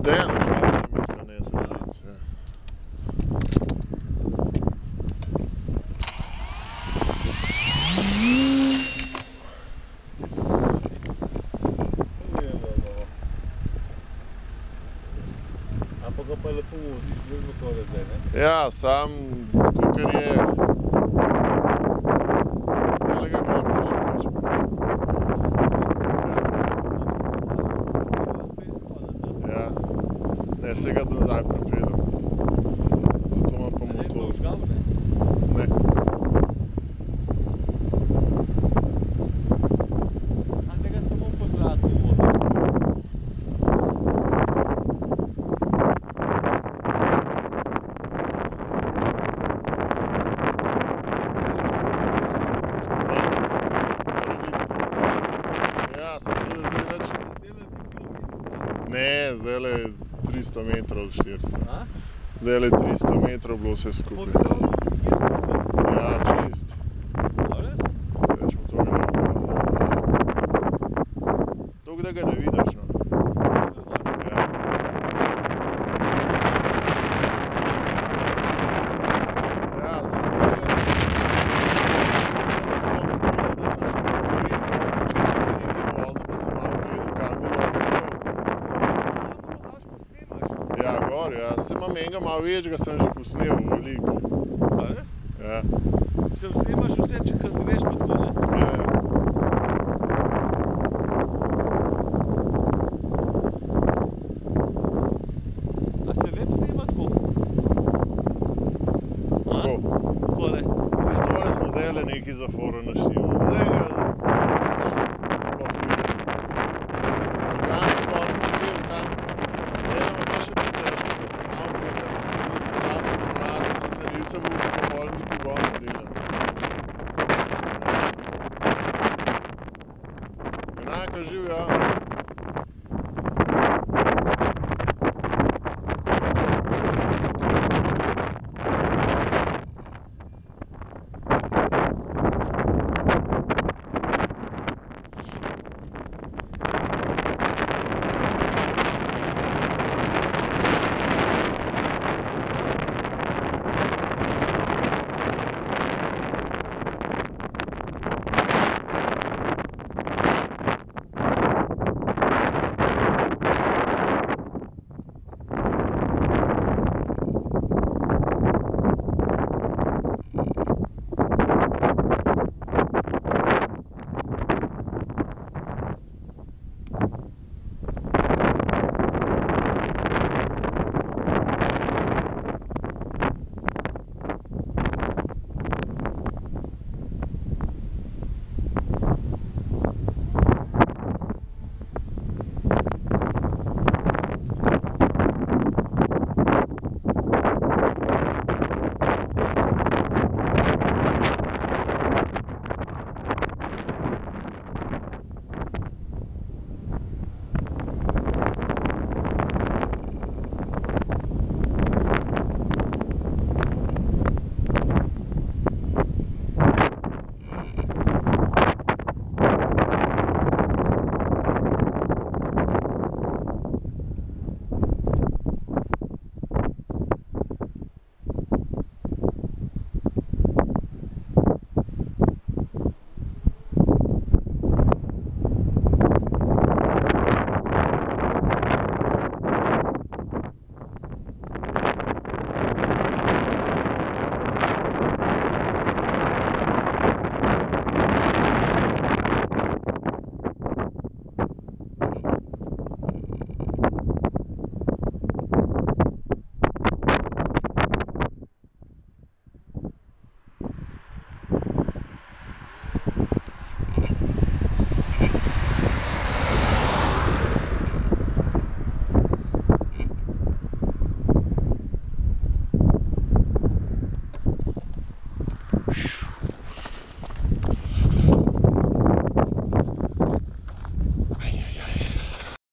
Dejno šla, mi prenese delic, ja. Ampak ga pa lepo voziš, brez motorja zdaj, ne? Ja, sam, kukar je. Dele ga gor drži, več. Ja. Ne, se ga nazaj pripredem. Zato imam pa motor. Ne, to užgal, ne? Ne. A tega samo po zraku vozi? Ja, sem tudi zdaj nič. Ne, zdajle je 300 metrov, 400. A? Zdajle je 300 metrov bilo vse skupaj. Ja, čist. Res? Več motorja ne bo. Toliko, da ga ne vidiš, no. Ja. Ja, sem tega sploh tako, da sem šel v hrib, pa včasih se nekaj vozil, pa sem malo gledal, kam bi lahko šel. Ja, gor, ja. Se imam enega malo večjega, sem že posnel, veliko. A res? Ja. Snimaš vse, če kad greš pa tako, ne?